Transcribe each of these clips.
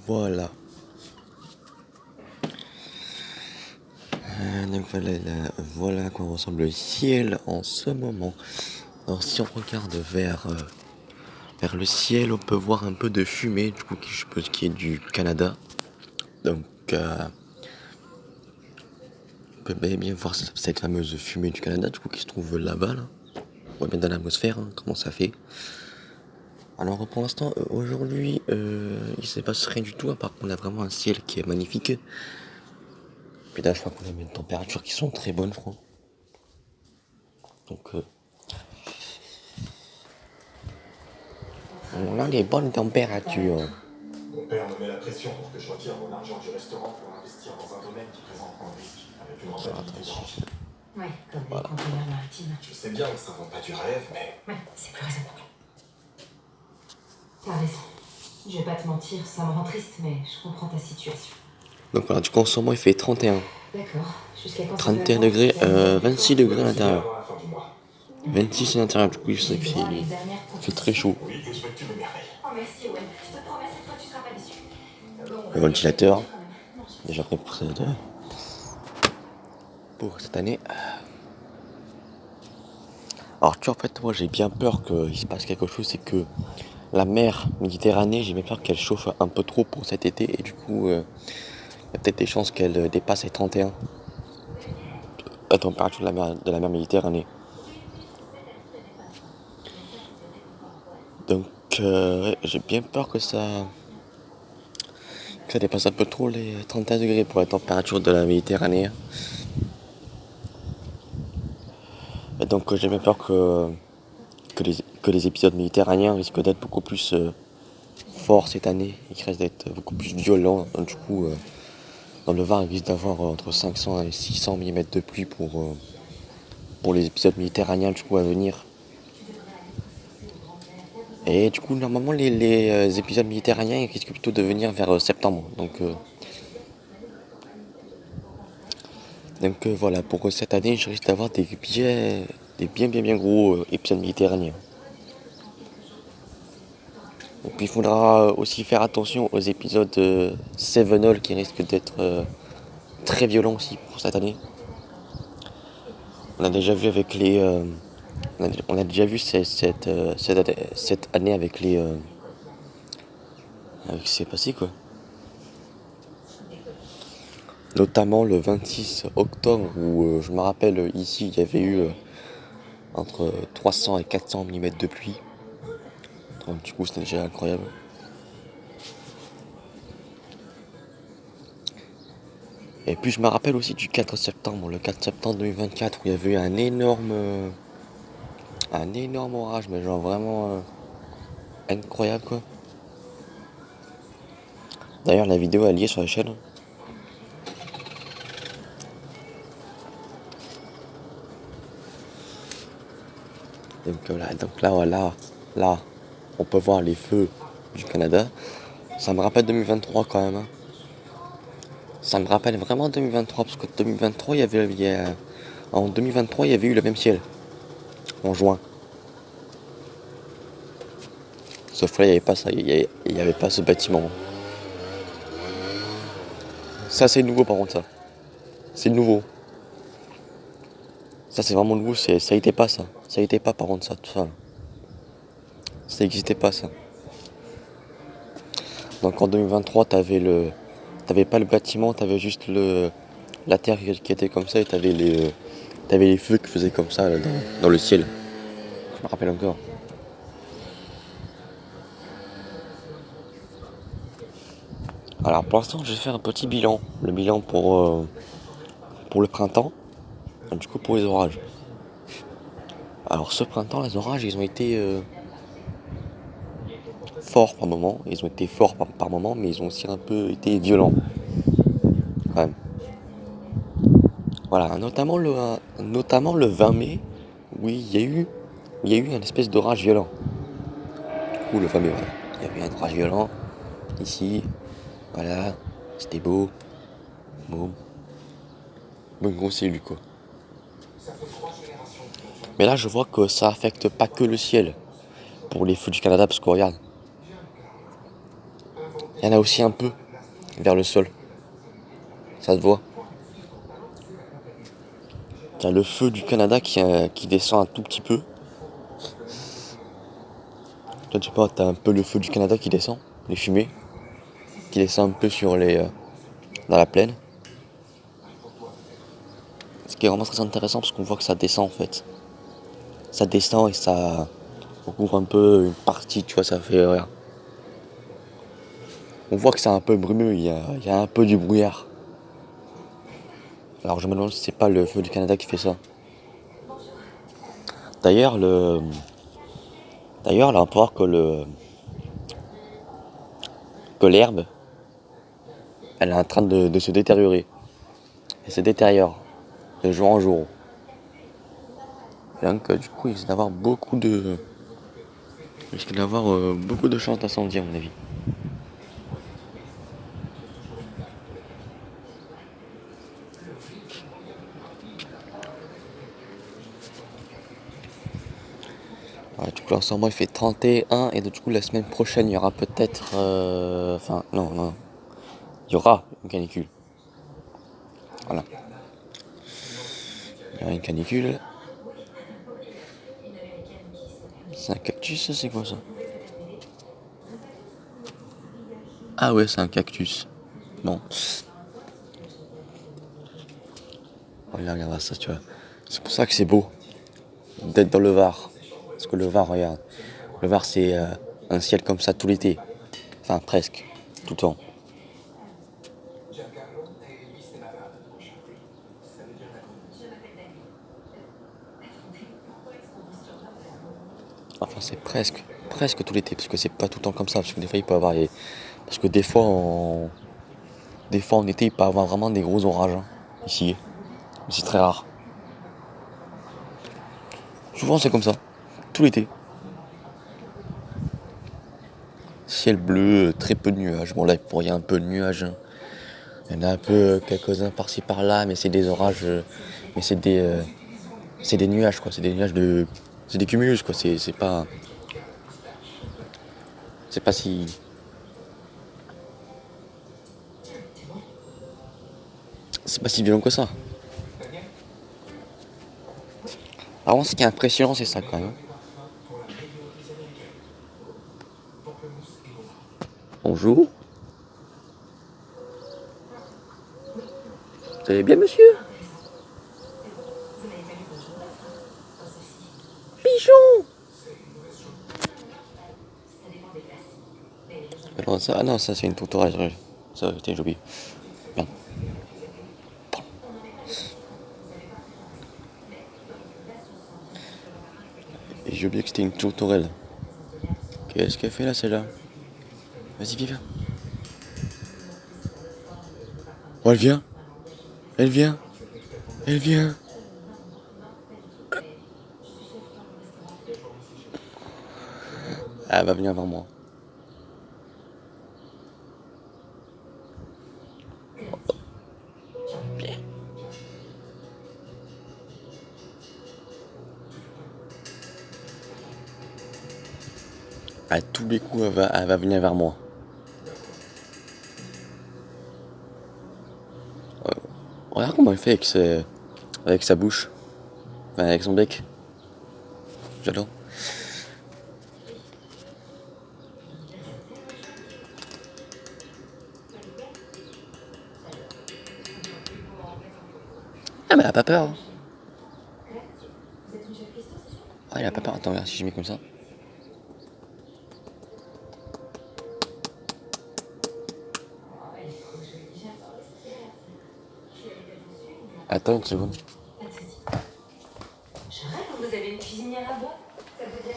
Voilà. Donc voilà à quoi ressemble le ciel en ce moment. Alors si on regarde vers le ciel, on peut voir un peu de fumée, du coup, je suppose qui est du Canada. Donc on peut bien voir cette fameuse fumée du Canada, du coup, qui se trouve là-bas. Là. On voit bien dans l'atmosphère comment ça fait. Alors pour l'instant, aujourd'hui, il ne se passe rien du tout, à part qu'on a vraiment un ciel qui est magnifique. Puis là, je crois qu'on a des températures qui sont très bonnes, je crois. Donc, on a des bonnes températures. Mon père me met la pression pour que je retire mon argent du restaurant pour investir dans un domaine qui présente un risque, avec une rentabilité grande. Ouais, comme les conteneurs maritimes. Je sais bien que ça vend pas du rêve, mais... Ouais, c'est plus raisonnable. T'as raison. Je vais pas te mentir, ça me rend triste, mais je comprends ta situation. Donc voilà, du coup en ce moment il fait 31. D'accord. Jusqu'à quand 31 degrés, 26 degrés à l'intérieur. 26 à l'intérieur, du coup il fait très chaud. Oui, et je veux que tu m'émerveilles. Oh merci, ouais. Je te promets, cette fois tu seras pas déçu. Le ventilateur, déjà prêt pour cette année. Alors tu vois, en fait moi j'ai bien peur qu'il se passe quelque chose, c'est que la mer Méditerranée, j'ai bien peur qu'elle chauffe un peu trop pour cet été et du coup il y a peut-être des chances qu'elle dépasse les 31. La température de la mer Méditerranée. Donc ouais, j'ai bien peur que ça dépasse un peu trop les 31 degrés pour la température de la Méditerranée. Et donc j'ai bien peur que les épisodes méditerranéens risquent d'être beaucoup plus forts cette année et qu'ils risquent d'être beaucoup plus violents. Donc, du coup, dans le Var, il risque d'avoir entre 500 et 600 mm de pluie pour les épisodes méditerranéens du coup à venir. Et du coup, normalement, les épisodes méditerranéens ils risquent plutôt de venir vers septembre. Donc voilà, pour cette année, je risque d'avoir des bien gros épisodes méditerranéens. Et puis il faudra aussi faire attention aux épisodes Sevenol qui risquent d'être très violents aussi pour cette année. On a déjà vu avec on a déjà vu cette année avec avec ce qui s'est passé quoi. Notamment le 26 octobre où je me rappelle ici il y avait eu entre 300 et 400 mm de pluie. Donc, du coup c'était déjà incroyable. Et puis je me rappelle aussi du 4 septembre, le 4 septembre 2024 où il y avait eu un énorme orage, mais genre vraiment incroyable quoi. D'ailleurs la vidéo est liée sur la chaîne. Donc là voilà, là on peut voir les feux du Canada. Ça me rappelle 2023 quand même. Hein. Ça me rappelle vraiment 2023 parce que 2023 en 2023 il y avait eu le même ciel en juin. Sauf que là il n'y avait pas ça, il y avait pas ce bâtiment. Ça c'est nouveau par contre ça. C'est nouveau. Ça c'est vraiment nouveau, ça n'était pas ça. Ça n'était pas par contre ça, tout ça. Ça n'existait pas ça. Donc en 2023 t'avais pas le bâtiment, t'avais juste la terre qui était comme ça et t'avais les feux qui faisaient comme ça là, dans le ciel. Je me rappelle encore. Alors pour l'instant je vais faire un petit bilan. Le bilan pour le printemps. Et du coup pour les orages. Alors ce printemps les orages ils ont été forts par moment. Ils ont été forts par moment mais ils ont aussi un peu été violents. Quand même. Voilà, notamment le 20 mai, oui, il y a eu une espèce d'orage violent. Du coup, le 20 mai, voilà. Il y a eu un orage violent, ici, voilà, c'était beau, bon, gros ciel, quoi. Mais là, je vois que ça affecte pas que le ciel pour les feux du Canada, parce que regarde, Il y en a aussi un peu vers le sol. Ça se voit. T'as le feu du Canada qui descend un tout petit peu. Toi, tu sais pas, t'as un peu le feu du Canada qui descend, les fumées, qui descend un peu sur dans la plaine. Ce qui est vraiment très intéressant parce qu'on voit que ça descend en fait. Ça descend et ça recouvre un peu une partie, tu vois, ça fait rien. On voit que c'est un peu brumeux, il y a un peu du brouillard. Alors je me demande si c'est pas le feu du Canada qui fait ça. D'ailleurs, là, on peut voir que l'herbe, elle est en train de se détériorer. Elle se détériore de jour en jour. Et donc, du coup, il risque d'avoir beaucoup de chances d'incendie, à mon avis. Ouais, du coup, là, en ce moment, il fait 31 et du coup, la semaine prochaine, il y aura peut-être. Enfin, non. Il y aura une canicule. Voilà. Il y aura une canicule. C'est un cactus, c'est quoi ça? Ah ouais, c'est un cactus. Bon. Regarde ça, tu vois. C'est pour ça que c'est beau d'être dans le Var. Parce que le Var, regarde. Le Var, c'est un ciel comme ça tout l'été. Enfin, presque. Tout le temps. Enfin, c'est presque tout l'été. Parce que c'est pas tout le temps comme ça. Parce que des fois, il peut y avoir. Parce que des fois, en été, il peut y avoir vraiment des gros orages. Hein, ici. Mais c'est très rare. Souvent, c'est comme ça. Tout l'été. Ciel bleu, très peu de nuages. Bon, là, il y a un peu de nuages. Hein. Il y en a un peu quelques-uns par-ci par-là, mais c'est des orages. Mais c'est des nuages, quoi. C'est des nuages de. C'est des cumulus, quoi. C'est pas. C'est pas si. C'est pas si violent que ça. Alors, ce qui est impressionnant, c'est ça, quand même. Bonjour. Vous allez bien, monsieur? Pigeon! Alors, ça, ah non, ça, c'est une tourterelle. Ça, tiens, j'ai oublié. Merde. Et j'ai oublié que c'était une tourterelle. Qu'est-ce qu'elle fait là, celle-là? Vas-y, viens. Oh, elle vient. Elle vient. Elle vient. Elle va venir vers moi. À tous les coups, elle va venir vers moi. Regarde comment elle fait avec sa bouche. Enfin, avec son bec. J'adore. Ah, mais elle a pas peur. Hein. Ah, elle a pas peur. Attends, regarde si je mets comme ça. Attends une seconde. Je rêve, vous avez une cuisinière à bois. Ça veut dire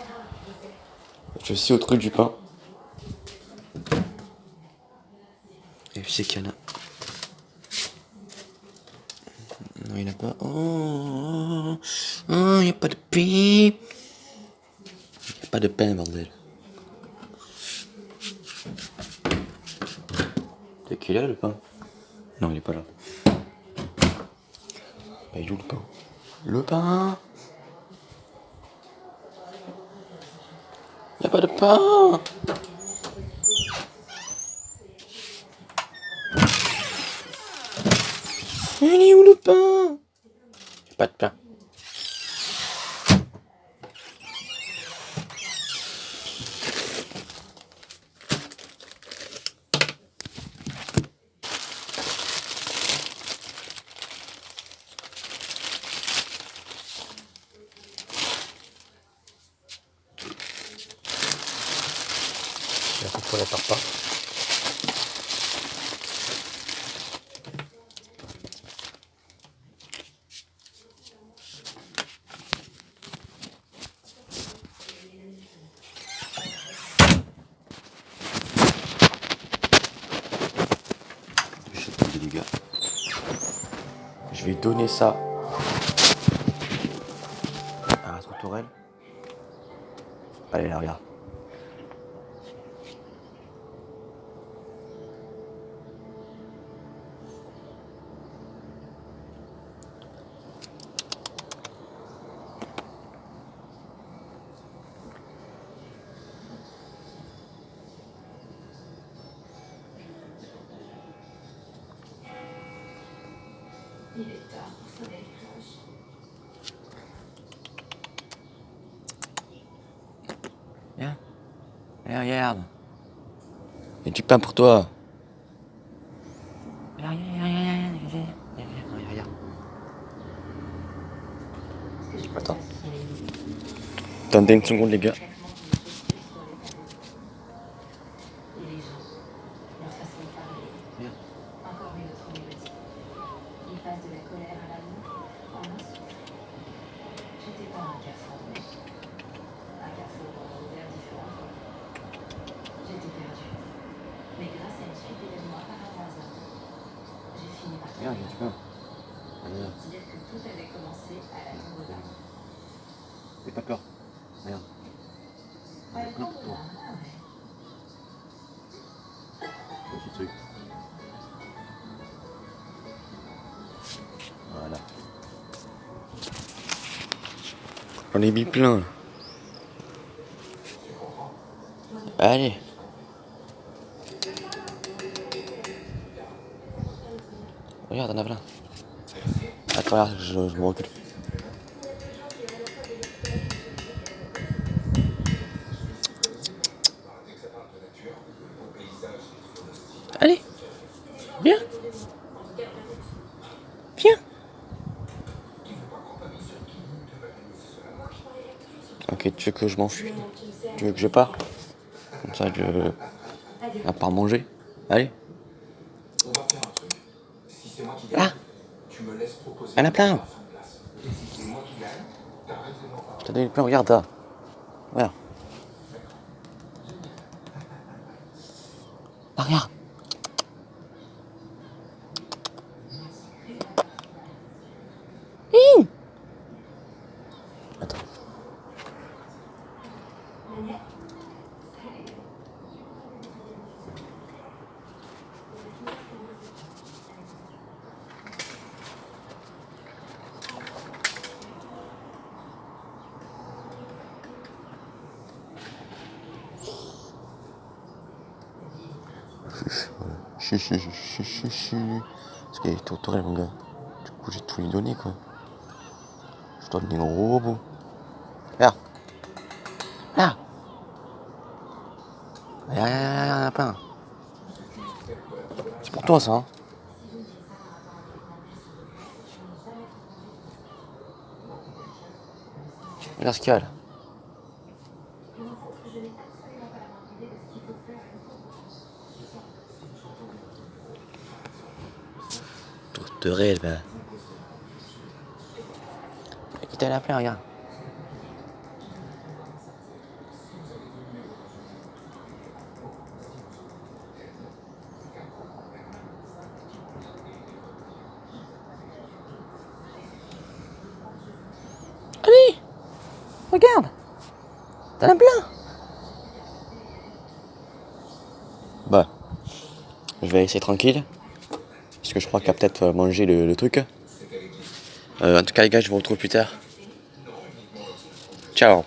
Je suis au truc du pain. Et puis c'est qu'il y en a. Non, il n'y en a pas. Oh, il n'y a pas de pain. Il n'y a pas de pain, bordel. C'est qu'il est là, le pain? Non, il est pas là. Bah, il est où le pain? Le pain! Il n'y a pas de pain! Pour la faire pas. Les gars. Je vais donner ça à la tourelle. Allez là, regarde. Il est tard pour sonner les cloches. Viens. Viens, regarde. Et du pain pour toi. Regarde. Attends. Attendez une seconde, les gars. Et les gens, leur façon de parler. Viens. Encore une autre mélodie. Ils passent de la colère à l'amour en un souffle. J'étais pas un carrefour de vie. Un carrefour vers différentes voies. J'étais perdue. Mais grâce à une suite d'événements par hasard, j'ai fini par Regarde, trouver tu peux. dire que tout avait commencé à la tombe d'un. N'aie pas peur. Regarde. À la tombe d'un, ah ouais. Petit truc. Voilà. J'en ai mis plein. Allez. Regarde, t'en as plein. Attends, regarde, je me recule. Allez. Viens. Viens. Ok, tu veux que je m'enfuis? Tu veux que je pars? Comme ça, à part manger. Allez. On va faire un truc. Si c'est moi qui Là. gagne, tu me laisses proposer. Il y en a plein. la fin de place. Et si c'est moi qui gagne, t'arrêtes de m'en parler. T'as donné plein, regarde là. Regarde. Ah, regarde. Attends. Chuchu. Parce qu'il est tourelle, mon gars. Du coup, j'ai tout lui donné, quoi. Je dois donner un gros bout. Regarde. Là. Regarde, il y en a plein. C'est pour toi, ça, hein. Regarde ce qu'il y a, là. Tourelle, bah. Il t'en a plein, regarde. Allez, regarde. T'en as plein. Bah, je vais laisser tranquille. Parce que je crois qu'il a peut-être mangé le truc. En tout cas, les gars, je vous retrouve plus tard. Ciao.